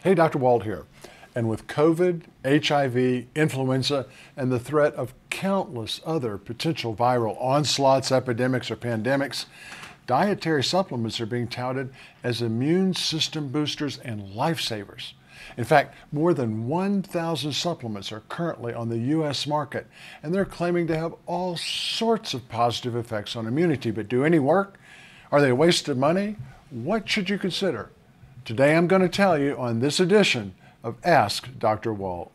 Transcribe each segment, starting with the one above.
Hey, Dr. Walt here. And with COVID, HIV, influenza, and the threat of countless other potential viral onslaughts, epidemics, or pandemics, dietary supplements are being touted as immune system boosters and lifesavers. In fact, more than 1,000 supplements are currently on the U.S. market, and they're claiming to have all sorts of positive effects on immunity. But do any work? Are they a waste of money? What should you consider? Today I'm going to tell you on this edition of Ask Dr. Walt.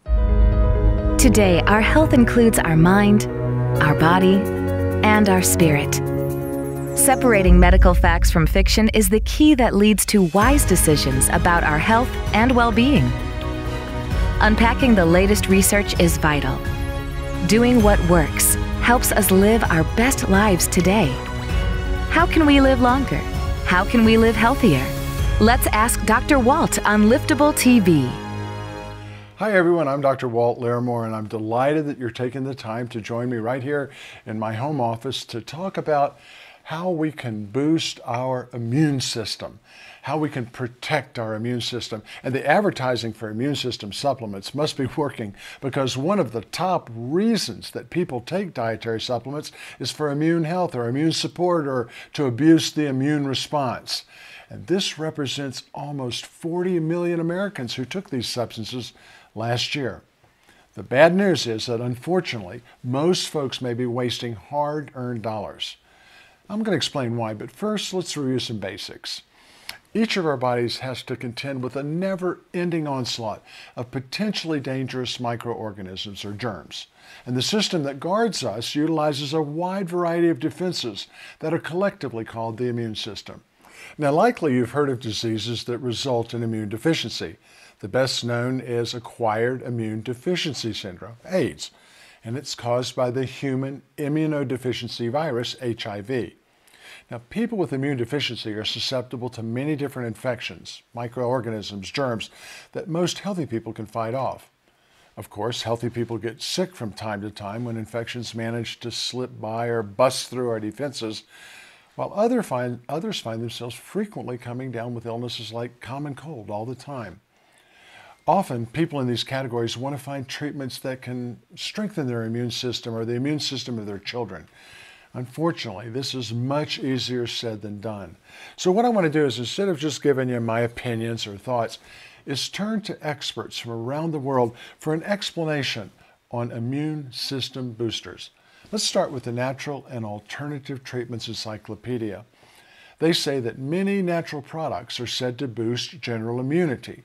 Today, our health includes our mind, our body, and our spirit. Separating medical facts from fiction is the key that leads to wise decisions about our health and well-being. Unpacking the latest research is vital. Doing what works helps us live our best lives today. How can we live longer? How can we live healthier? Let's ask Dr. Walt on Liftable TV. Hi everyone, I'm Dr. Walt Larimore, and I'm delighted that you're taking the time to join me right here in my home office to talk about how we can boost our immune system, how we can protect our immune system. And the advertising for immune system supplements must be working, because one of the top reasons that people take dietary supplements is for immune health or immune support or to boost the immune response. And this represents almost 40 million Americans who took these substances last year. The bad news is that unfortunately, most folks may be wasting hard-earned dollars. I'm going to explain why, but first let's review some basics. Each of our bodies has to contend with a never-ending onslaught of potentially dangerous microorganisms or germs. And the system that guards us utilizes a wide variety of defenses that are collectively called the immune system. Now, likely you've heard of diseases that result in immune deficiency. The best known is acquired immune deficiency syndrome, AIDS, and it's caused by the human immunodeficiency virus, HIV. Now, people with immune deficiency are susceptible to many different infections, microorganisms, germs that most healthy people can fight off. Of course, healthy people get sick from time to time when infections manage to slip by or bust through our defenses, while others find themselves frequently coming down with illnesses like common cold all the time. Often, people in these categories want to find treatments that can strengthen their immune system or the immune system of their children. Unfortunately, this is much easier said than done. So what I want to do is, instead of just giving you my opinions or thoughts, is turn to experts from around the world for an explanation on immune system boosters. Let's start with the Natural and Alternative Treatments Encyclopedia. They say that many natural products are said to boost general immunity.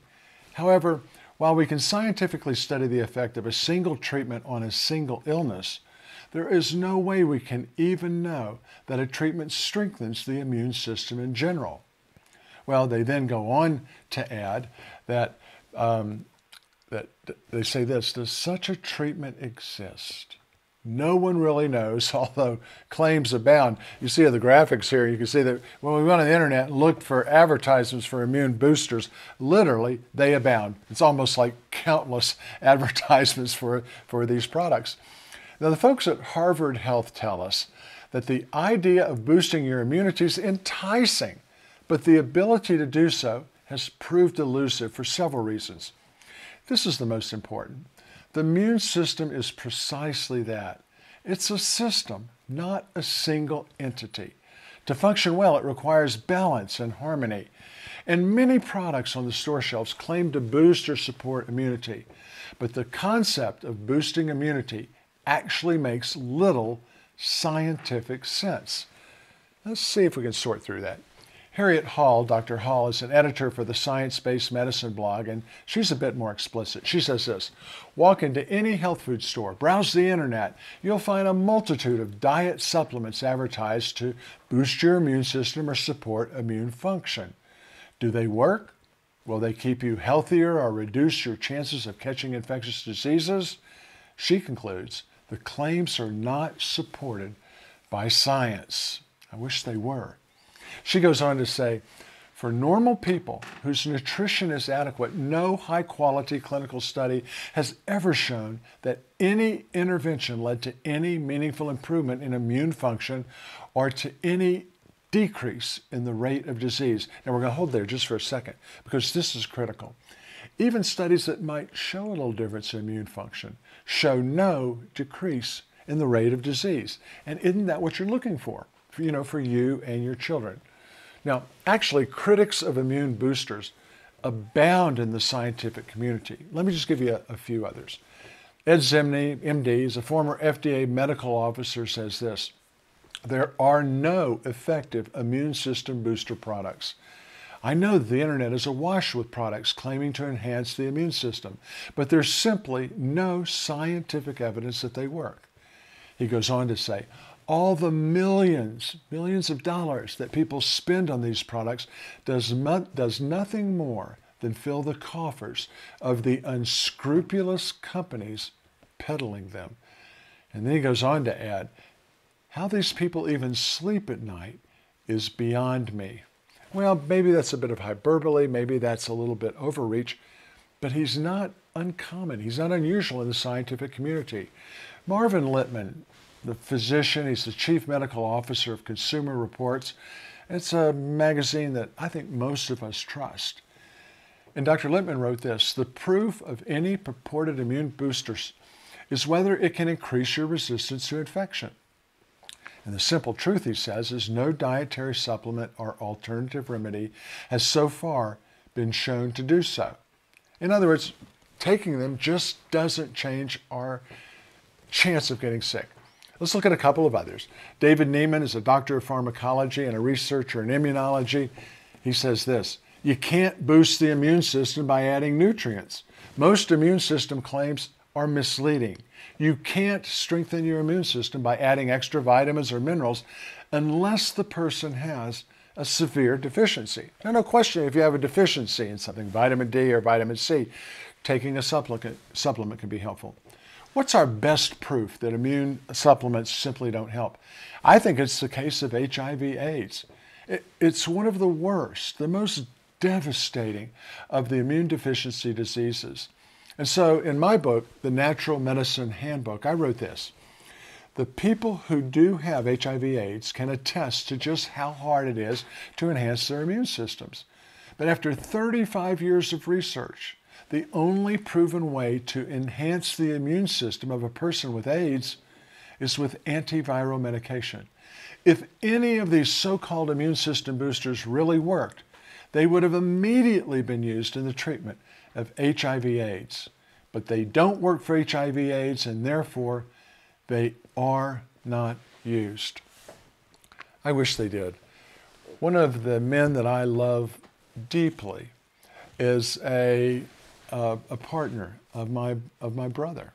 However, while we can scientifically study the effect of a single treatment on a single illness, there is no way we can even know that a treatment strengthens the immune system in general. Well, they then go on to add that, they say this: does such a treatment exist? No one really knows, although claims abound. You see the graphics here, you can see that when we went on the internet and looked for advertisements for immune boosters, literally they abound. It's almost like countless advertisements for these products. Now, the folks at Harvard Health tell us that the idea of boosting your immunity is enticing, but the ability to do so has proved elusive for several reasons. This is the most important. The immune system is precisely that. It's a system, not a single entity. To function well, it requires balance and harmony. And many products on the store shelves claim to boost or support immunity. But the concept of boosting immunity actually makes little scientific sense. Let's see if we can sort through that. Harriet Hall, Dr. Hall, is an editor for the Science-Based Medicine blog, and she's a bit more explicit. She says this: walk into any health food store, browse the internet, you'll find a multitude of diet supplements advertised to boost your immune system or support immune function. Do they work? Will they keep you healthier or reduce your chances of catching infectious diseases? She concludes, the claims are not supported by science. I wish they were. She goes on to say, for normal people whose nutrition is adequate, no high-quality clinical study has ever shown that any intervention led to any meaningful improvement in immune function or to any decrease in the rate of disease. Now, we're going to hold there just for a second, because this is critical. Even studies that might show a little difference in immune function show no decrease in the rate of disease. And isn't that what you're looking for, for you and your children? Now, actually, critics of immune boosters abound in the scientific community. Let me just give you a few others. Ed Zimney, MD, is a former FDA medical officer, says this: there are no effective immune system booster products. I know that the internet is awash with products claiming to enhance the immune system, but there's simply no scientific evidence that they work. He goes on to say, all the millions of dollars that people spend on these products does nothing more than fill the coffers of the unscrupulous companies peddling them. And then he goes on to add, how these people even sleep at night is beyond me. Well, maybe that's a bit of hyperbole, maybe that's a little bit overreach, but he's not uncommon. He's not unusual in the scientific community. Marvin Littman, the physician, he's the chief medical officer of Consumer Reports. It's a magazine that I think most of us trust. And Dr. Littman wrote this: the proof of any purported immune boosters is whether it can increase your resistance to infection. And the simple truth, he says, is no dietary supplement or alternative remedy has so far been shown to do so. In other words, taking them just doesn't change our chance of getting sick. Let's look at a couple of others. David Neiman is a doctor of pharmacology and a researcher in immunology. He says this: you can't boost the immune system by adding nutrients. Most immune system claims are misleading. You can't strengthen your immune system by adding extra vitamins or minerals unless the person has a severe deficiency. Now, no question, if you have a deficiency in something, vitamin D or vitamin C, taking a supplement can be helpful. What's our best proof that immune supplements simply don't help? I think it's the case of HIV/AIDS. It's one of the worst, the most devastating of the immune deficiency diseases. And so in my book, The Natural Medicine Handbook, I wrote this: the people who do have HIV/AIDS can attest to just how hard it is to enhance their immune systems. But after 35 years of research, the only proven way to enhance the immune system of a person with AIDS is with antiviral medication. If any of these so-called immune system boosters really worked, they would have immediately been used in the treatment of HIV/AIDS. But they don't work for HIV/AIDS, and therefore they are not used. I wish they did. One of the men that I love deeply is a partner of my brother,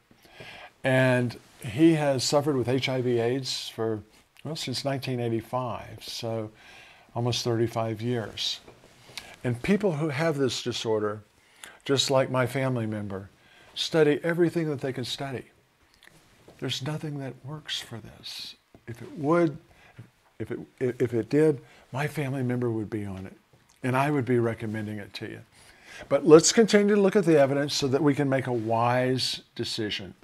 and he has suffered with HIV/AIDS for since 1985, so almost 35 years. And people who have this disorder, just like my family member, study everything that they can study. There's nothing that works for this. If it did, my family member would be on it, and I would be recommending it to you. But let's continue to look at the evidence so that we can make a wise decision,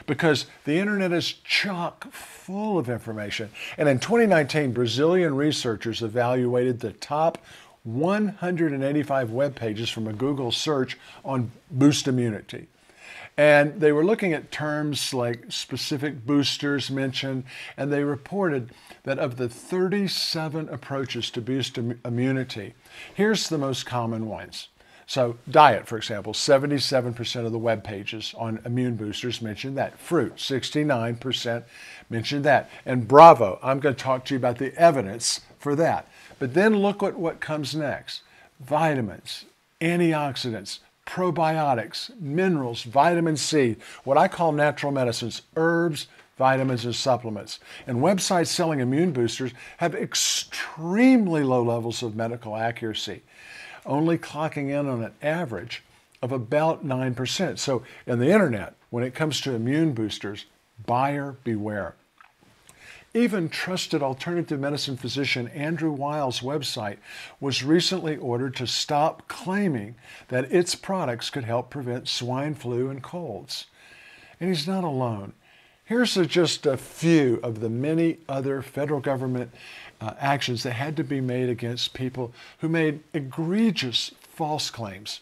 because the internet is chock full of information. And in 2019, Brazilian researchers evaluated the top 185 web pages from a Google search on boost immunity. And they were looking at terms like specific boosters mentioned, and they reported that of the 37 approaches to boost immunity, here's the most common ones. So diet, for example, 77% of the web pages on immune boosters mentioned that. Fruit, 69% mentioned that. And bravo, I'm going to talk to you about the evidence for that. But then look at what comes next. Vitamins, antioxidants, probiotics, minerals, vitamin C, what I call natural medicines, herbs, vitamins, and supplements. And websites selling immune boosters have extremely low levels of medical accuracy, only clocking in on an average of about 9%. So in the internet, when it comes to immune boosters, buyer beware. Even trusted alternative medicine physician Andrew Weil's website was recently ordered to stop claiming that its products could help prevent swine flu and colds. And he's not alone. Here's just a few of the many other federal government actions that had to be made against people who made egregious false claims.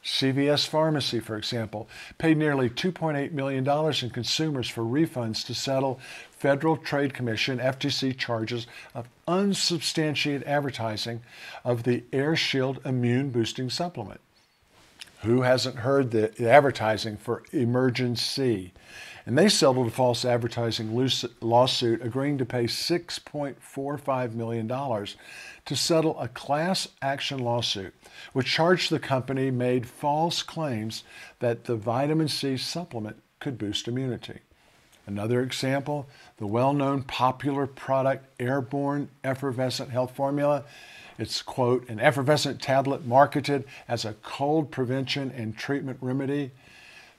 CVS Pharmacy, for example, paid nearly $2.8 million in consumers for refunds to settle Federal Trade Commission FTC charges of unsubstantiated advertising of the AirShield immune boosting supplement. Who hasn't heard the advertising for Emergen-C? And they settled a false advertising lawsuit, agreeing to pay $6.45 million to settle a class action lawsuit, which charged the company made false claims that the vitamin C supplement could boost immunity. Another example, the well-known popular product Airborne Effervescent Health Formula. It's, quote, an effervescent tablet marketed as a cold prevention and treatment remedy.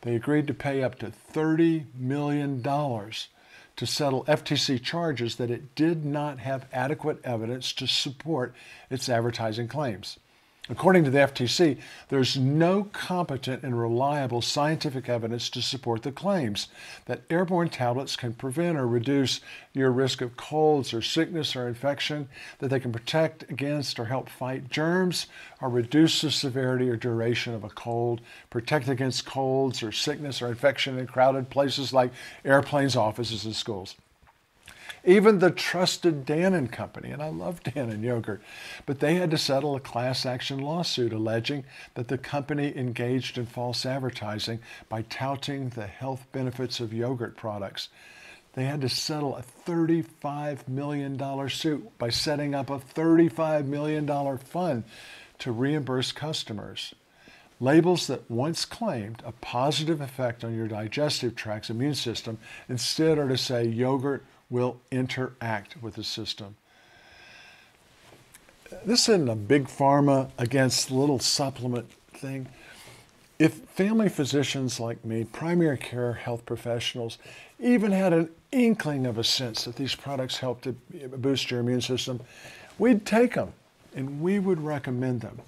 They agreed to pay up to $30 million to settle FTC charges that it did not have adequate evidence to support its advertising claims. According to the FTC, there's no competent and reliable scientific evidence to support the claims that airborne tablets can prevent or reduce your risk of colds or sickness or infection, that they can protect against or help fight germs, or reduce the severity or duration of a cold, protect against colds or sickness or infection in crowded places like airplanes, offices, and schools. Even the trusted Dannon Company, and I love Dannon yogurt, but they had to settle a class action lawsuit alleging that the company engaged in false advertising by touting the health benefits of yogurt products. They had to settle a $35 million suit by setting up a $35 million fund to reimburse customers. Labels that once claimed a positive effect on your digestive tract's immune system instead are to say yogurt will interact with the system. This isn't a big pharma against little supplement thing. If family physicians like me, primary care health professionals, even had an inkling of a sense that these products help to boost your immune system, we'd take them and we would recommend them.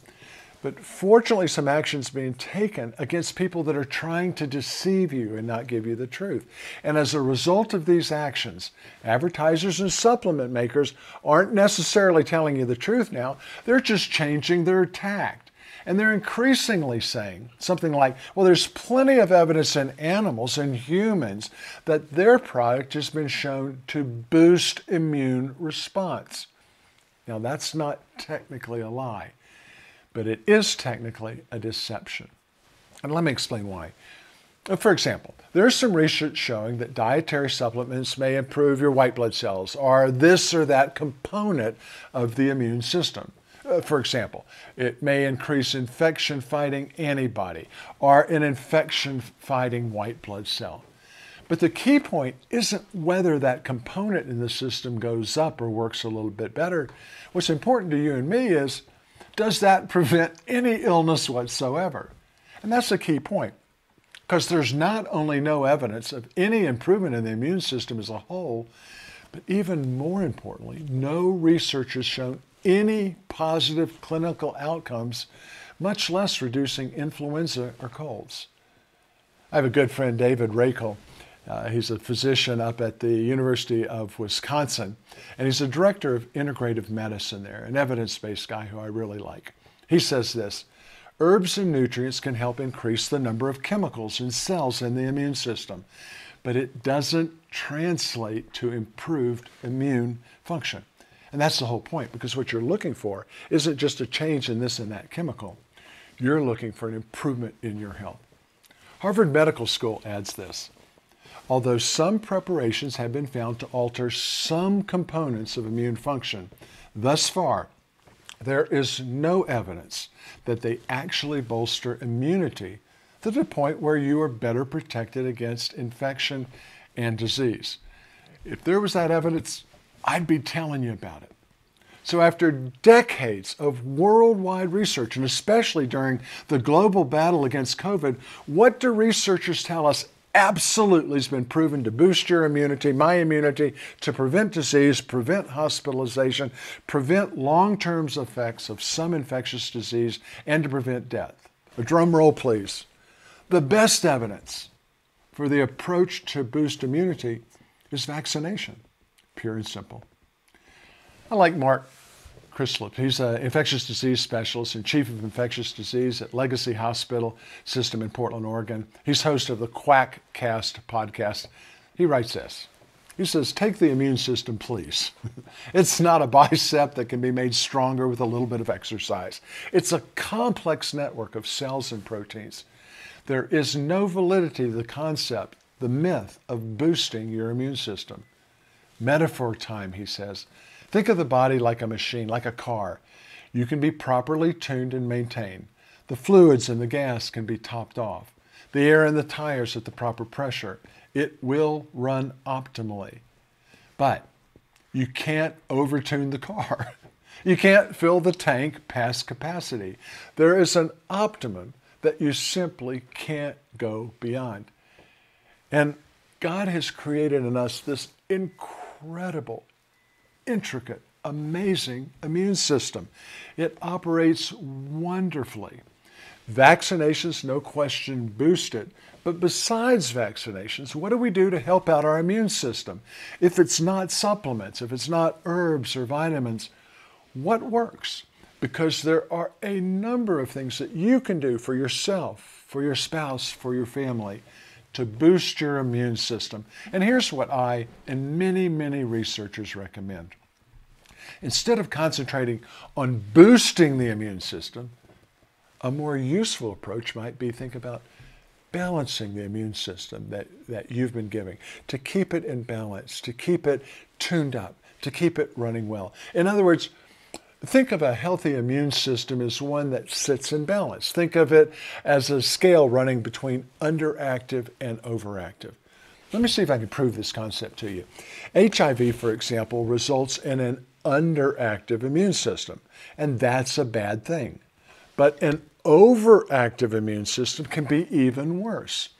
But fortunately, some action's being taken against people that are trying to deceive you and not give you the truth. And as a result of these actions, advertisers and supplement makers aren't necessarily telling you the truth now. They're just changing their tact. And they're increasingly saying something like, well, there's plenty of evidence in animals and humans that their product has been shown to boost immune response. Now, that's not technically a lie, but it is technically a deception. And let me explain why. For example, there's some research showing that dietary supplements may improve your white blood cells or this or that component of the immune system. For example, it may increase infection-fighting antibody or an infection-fighting white blood cell. But the key point isn't whether that component in the system goes up or works a little bit better. What's important to you and me is, does that prevent any illness whatsoever? And that's the key point, because there's not only no evidence of any improvement in the immune system as a whole, but even more importantly, no research has shown any positive clinical outcomes, much less reducing influenza or colds. I have a good friend, David Rakel. He's a physician up at the University of Wisconsin, and he's a director of integrative medicine there, an evidence-based guy who I really like. He says this: herbs and nutrients can help increase the number of chemicals and cells in the immune system, but it doesn't translate to improved immune function. And that's the whole point, because what you're looking for isn't just a change in this and that chemical. You're looking for an improvement in your health. Harvard Medical School adds this: although some preparations have been found to alter some components of immune function, thus far, there is no evidence that they actually bolster immunity to the point where you are better protected against infection and disease. If there was that evidence, I'd be telling you about it. So after decades of worldwide research, and especially during the global battle against COVID, what do researchers tell us absolutely has been proven to boost your immunity, my immunity, to prevent disease, prevent hospitalization, prevent long-term effects of some infectious disease, and to prevent death? A drum roll, please. The best evidence for the approach to boost immunity is vaccination, pure and simple. I like Mark Crislip. He's an infectious disease specialist and chief of infectious disease at Legacy Hospital System in Portland, Oregon. He's host of the QuackCast podcast. He writes this. He says, take the immune system, please. It's not a bicep that can be made stronger with a little bit of exercise. It's a complex network of cells and proteins. There is no validity to the concept, the myth of boosting your immune system. Metaphor time, he says. Think of the body like a machine, like a car. You can be properly tuned and maintained. The fluids and the gas can be topped off. The air in the tires at the proper pressure. It will run optimally. But you can't overtune the car. You can't fill the tank past capacity. There is an optimum that you simply can't go beyond. And God has created in us this incredible, intricate, amazing immune system. It operates wonderfully. Vaccinations, no question, boost it. But besides vaccinations, what do we do to help out our immune system? If it's not supplements, if it's not herbs or vitamins, what works? Because there are a number of things that you can do for yourself, for your spouse, for your family, to boost your immune system. And here's what I and many, many researchers recommend. Instead of concentrating on boosting the immune system, a more useful approach might be think about balancing the immune system that you've been giving, to keep it in balance, to keep it tuned up, to keep it running well. In other words, think of a healthy immune system as one that sits in balance. Think of it as a scale running between underactive and overactive. Let me see if I can prove this concept to you. HIV, for example, results in an underactive immune system, and that's a bad thing. But an overactive immune system can be even worse.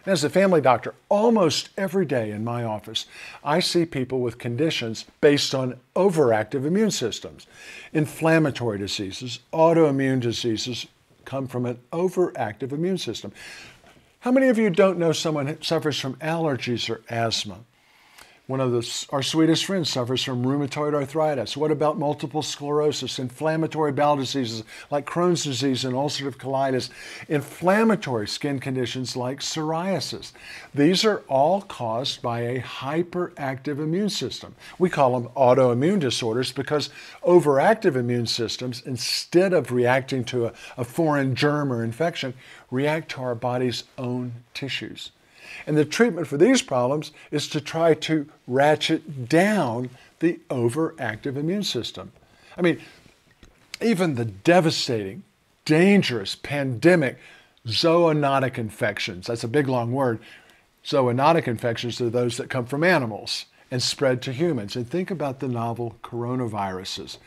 As a family doctor, almost every day in my office, I see people with conditions based on overactive immune systems. Inflammatory diseases, autoimmune diseases come from an overactive immune system. How many of you don't know someone who suffers from allergies or asthma? One of our sweetest friends suffers from rheumatoid arthritis. What about multiple sclerosis, inflammatory bowel diseases like Crohn's disease and ulcerative colitis, inflammatory skin conditions like psoriasis? These are all caused by a hyperactive immune system. We call them autoimmune disorders because overactive immune systems, instead of reacting to a foreign germ or infection, react to our body's own tissues. And the treatment for these problems is to try to ratchet down the overactive immune system. I mean, even the devastating, dangerous, pandemic zoonotic infections, that's a big long word. Zoonotic infections are those that come from animals and spread to humans. And think about the novel coronaviruses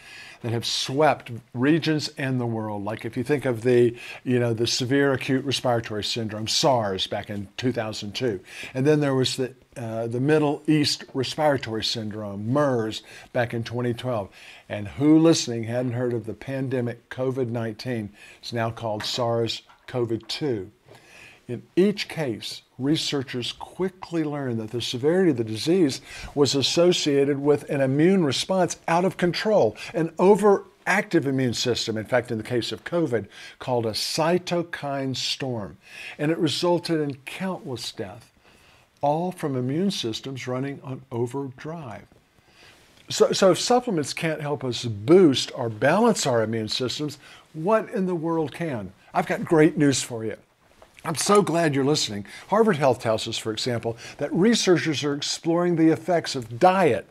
that have swept regions and the world. Like if you think of the severe acute respiratory syndrome, SARS, back in 2002. And then there was the Middle East respiratory syndrome, MERS, back in 2012. And who listening hadn't heard of the pandemic COVID-19? It's now called SARS-CoV-2. In each case, researchers quickly learned that the severity of the disease was associated with an immune response out of control, an overactive immune system, in fact, in the case of COVID, called a cytokine storm. And it resulted in countless deaths, all from immune systems running on overdrive. So if supplements can't help us boost or balance our immune systems, what in the world can? I've got great news for you. I'm so glad you're listening. Harvard Health tells us, for example, that researchers are exploring the effects of diet,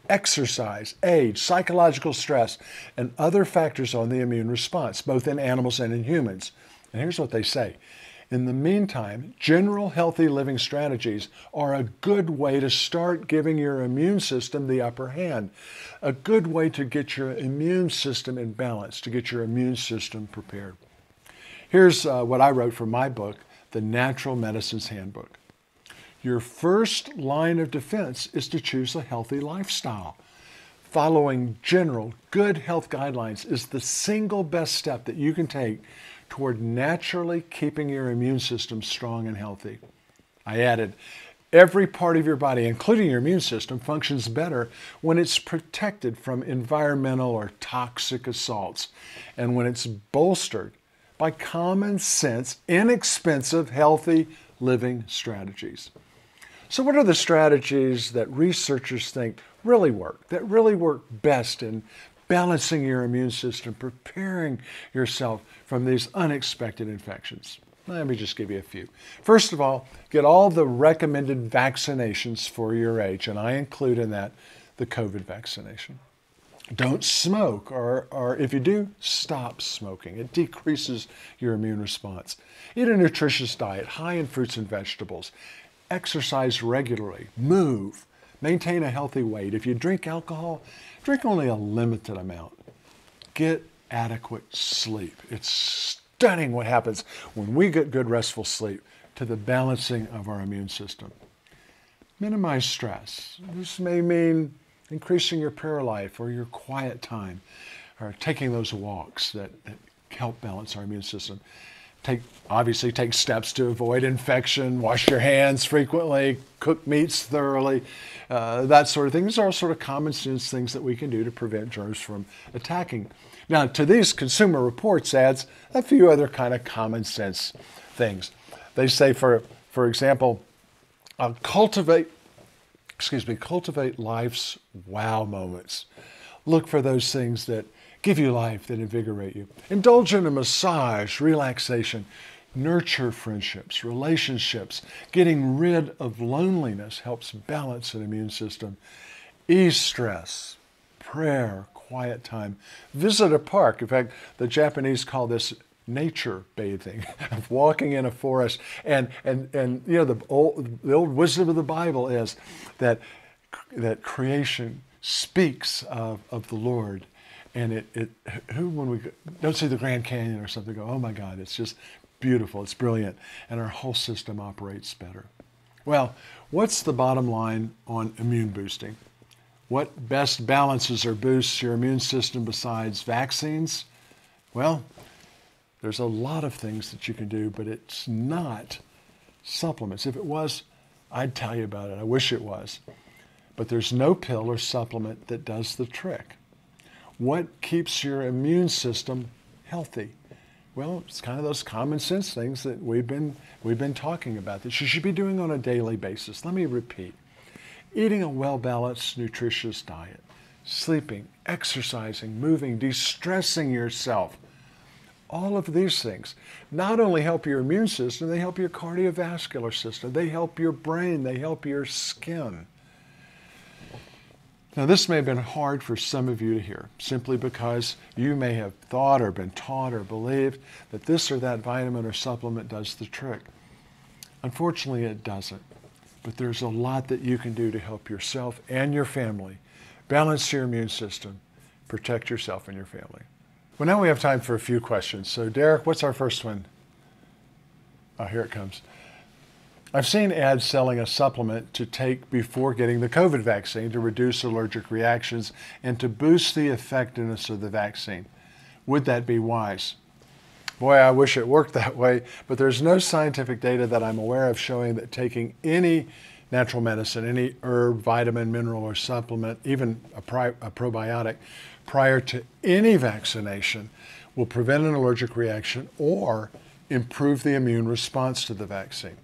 exercise, age, psychological stress, and other factors on the immune response, both in animals and in humans. And here's what they say. In the meantime, general healthy living strategies are a good way to start giving your immune system the upper hand, a good way to get your immune system in balance, to get your immune system prepared. Here's what I wrote for my book, The Natural Medicine's Handbook. Your first line of defense is to choose a healthy lifestyle. Following general good health guidelines is the single best step that you can take toward naturally keeping your immune system strong and healthy. I added, Every part of your body, including your immune system, functions better when it's protected from environmental or toxic assaults and when it's bolstered by common sense, inexpensive, healthy living strategies. So what are the strategies that researchers think really work, that really work best in balancing your immune system, preparing yourself from these unexpected infections? Let me just give you a few. First of all, get all the recommended vaccinations for your age, and I include in that the COVID vaccination. Don't smoke, or if you do, stop smoking. It decreases your immune response. Eat a nutritious diet, high in fruits and vegetables. Exercise regularly, move, maintain a healthy weight. If you drink alcohol, drink only a limited amount. Get adequate sleep. It's stunning what happens when we get good restful sleep to the balancing of our immune system. Minimize stress. This may mean increasing your prayer life or your quiet time, or taking those walks that help balance our immune system. Obviously take steps to avoid infection, wash your hands frequently, cook meats thoroughly, that sort of thing. These are all sort of common sense things that we can do to prevent germs from attacking. Now, to these Consumer Reports adds a few other kind of common sense things. They say, for example, cultivate life's wow moments. Look for those things that give you life, that invigorate you. Indulge in a massage, relaxation. Nurture friendships, relationships. Getting rid of loneliness helps balance an immune system. Ease stress, prayer, quiet time. Visit a park. In fact, the Japanese call this nature bathing, of walking in a forest. And you know, the old wisdom of the Bible is that creation speaks of the Lord. And who, when we don't see the Grand Canyon or something, go, oh my God, it's just beautiful, it's brilliant, and our whole system operates better. Well, what's the bottom line on immune boosting? What best balances or boosts your immune system besides vaccines? Well, there's a lot of things that you can do, but it's not supplements. If it was, I'd tell you about it. I wish it was. But there's no pill or supplement that does the trick. What keeps your immune system healthy? Well, it's kind of those common sense things that we've been talking about that you should be doing on a daily basis. Let me repeat. Eating a well-balanced, nutritious diet, sleeping, exercising, moving, de-stressing yourself. All of these things not only help your immune system, they help your cardiovascular system, they help your brain, they help your skin. Now, this may have been hard for some of you to hear, simply because you may have thought or been taught or believed that this or that vitamin or supplement does the trick. Unfortunately, it doesn't. But there's a lot that you can do to help yourself and your family balance your immune system, protect yourself and your family. Well, now we have time for a few questions. So, Derek, what's our first one? Oh, here it comes. I've seen ads selling a supplement to take before getting the COVID vaccine to reduce allergic reactions and to boost the effectiveness of the vaccine. Would that be wise? Boy, I wish it worked that way, but there's no scientific data that I'm aware of showing that taking any natural medicine, any herb, vitamin, mineral, or supplement, even a probiotic, prior to any vaccination will prevent an allergic reaction or improve the immune response to the vaccine.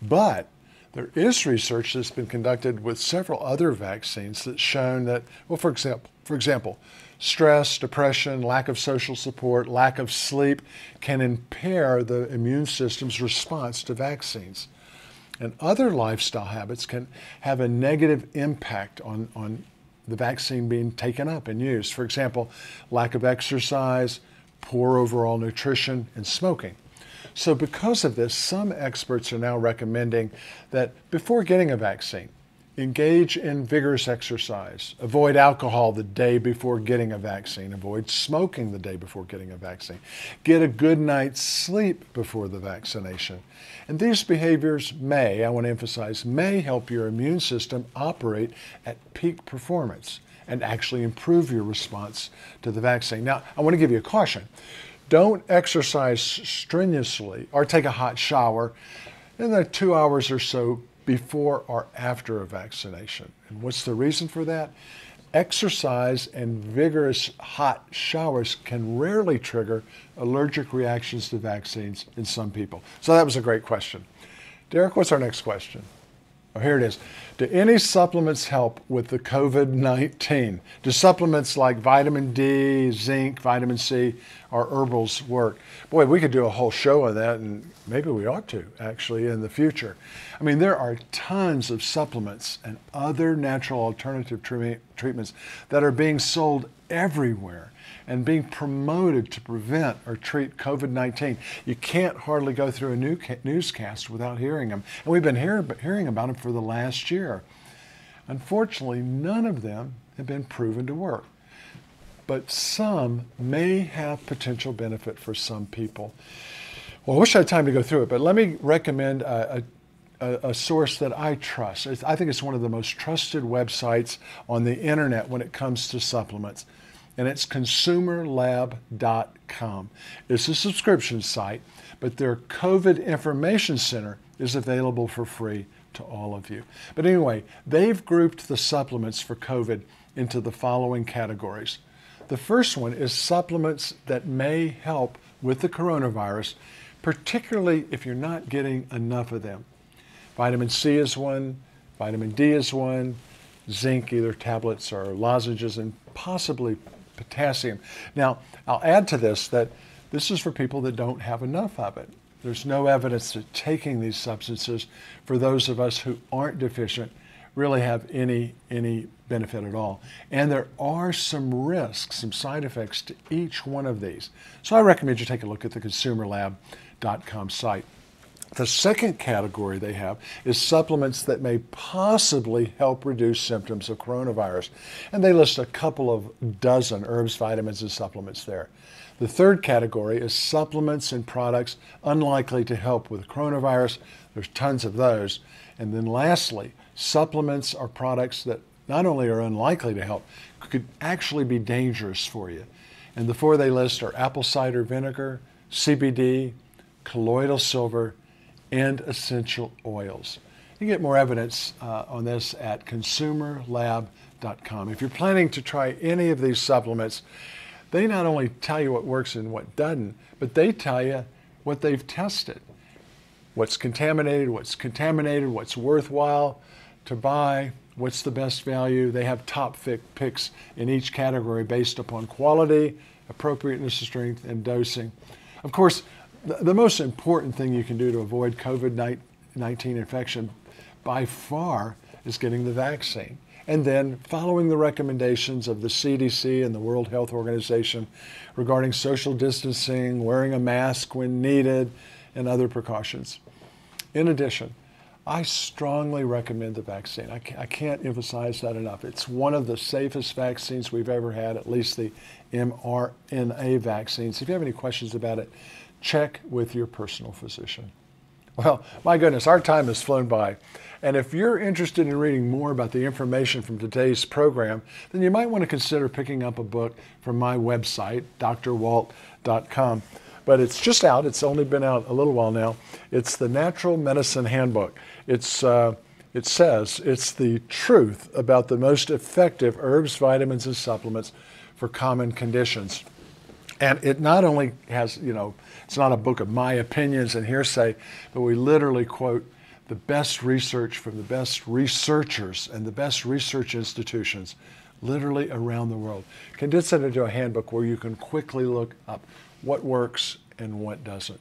But there is research that's been conducted with several other vaccines that's shown that, well, for example, stress, depression, lack of social support, lack of sleep can impair the immune system's response to vaccines. And other lifestyle habits can have a negative impact on the vaccine being taken up and used. For example, lack of exercise, poor overall nutrition, and smoking. So because of this, some experts are now recommending that before getting a vaccine, engage in vigorous exercise, avoid alcohol the day before getting a vaccine, avoid smoking the day before getting a vaccine, get a good night's sleep before the vaccination. And these behaviors may, I want to emphasize, may help your immune system operate at peak performance and actually improve your response to the vaccine. Now, I want to give you a caution. Don't exercise strenuously or take a hot shower in the 2 hours or so before or after a vaccination. And what's the reason for that? Exercise and vigorous hot showers can rarely trigger allergic reactions to vaccines in some people. So that was a great question. Derek, what's our next question? Oh, here it is. Do any supplements help with the COVID-19? Do supplements like vitamin D, zinc, vitamin C, or herbals work? Boy, we could do a whole show on that, and maybe we ought to, actually, in the future. I mean, there are tons of supplements and other natural alternative treatments that are being sold everywhere and being promoted to prevent or treat COVID-19. You can't hardly go through a newscast without hearing them. And we've been hearing about them for the last year. Unfortunately, none of them have been proven to work. But some may have potential benefit for some people. Well, I wish I had time to go through it, but let me recommend a source that I trust. I think it's one of the most trusted websites on the internet when it comes to supplements. And it's consumerlab.com. It's a subscription site, but their COVID Information Center is available for free to all of you. But anyway, they've grouped the supplements for COVID into the following categories. The first one is supplements that may help with the coronavirus, particularly if you're not getting enough of them. Vitamin C is one, vitamin D is one, zinc, either tablets or lozenges, and possibly potassium. Now, I'll add to this that this is for people that don't have enough of it. There's no evidence that taking these substances for those of us who aren't deficient really have any benefit at all. And there are some risks, some side effects to each one of these. So I recommend you take a look at the consumerlab.com site. The second category they have is supplements that may possibly help reduce symptoms of coronavirus. And they list a couple of dozen herbs, vitamins, and supplements there. The third category is supplements and products unlikely to help with coronavirus. There's tons of those. And then lastly, supplements are products that not only are unlikely to help, could actually be dangerous for you. And the four they list are apple cider vinegar, CBD, colloidal silver, and essential oils. You get more evidence on this at consumerlab.com. If you're planning to try any of these supplements, they not only tell you what works and what doesn't, but they tell you what they've tested. What's contaminated, what's worthwhile to buy, what's the best value. They have top picks in each category based upon quality, appropriateness of strength, and dosing. Of course, the most important thing you can do to avoid COVID-19 infection by far is getting the vaccine. And then following the recommendations of the CDC and the World Health Organization regarding social distancing, wearing a mask when needed, and other precautions. In addition, I strongly recommend the vaccine. I can't emphasize that enough. It's one of the safest vaccines we've ever had, at least the mRNA vaccines. If you have any questions about it, check with your personal physician. Well, my goodness, our time has flown by. And if you're interested in reading more about the information from today's program, then you might want to consider picking up a book from my website, drwalt.com. But it's just out. It's only been out a little while now. It's the Natural Medicine Handbook. It says it's the truth about the most effective herbs, vitamins, and supplements for common conditions. And it not only has, it's not a book of my opinions and hearsay, but we literally quote the best research from the best researchers and the best research institutions literally around the world. Condense it into a handbook where you can quickly look up what works and what doesn't.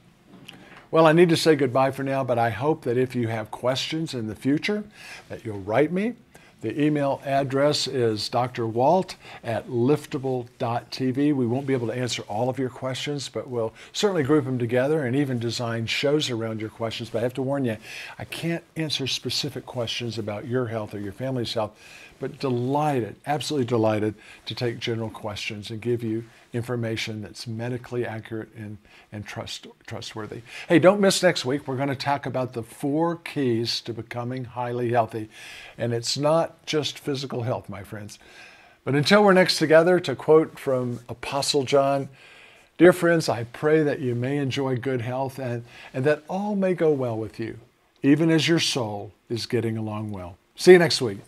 Well, I need to say goodbye for now, but I hope that if you have questions in the future, that you'll write me. The email address is drwalt@liftable.tv. We won't be able to answer all of your questions, but we'll certainly group them together and even design shows around your questions. But I have to warn you, I can't answer specific questions about your health or your family's health, but delighted, absolutely delighted to take general questions and give you information that's medically accurate and trustworthy. Hey, don't miss next week. We're going to talk about the 4 keys to becoming highly healthy. And it's not just physical health, my friends. But until we're next together, to quote from Apostle John, dear friends, I pray that you may enjoy good health and that all may go well with you even as your soul is getting along well. See you next week.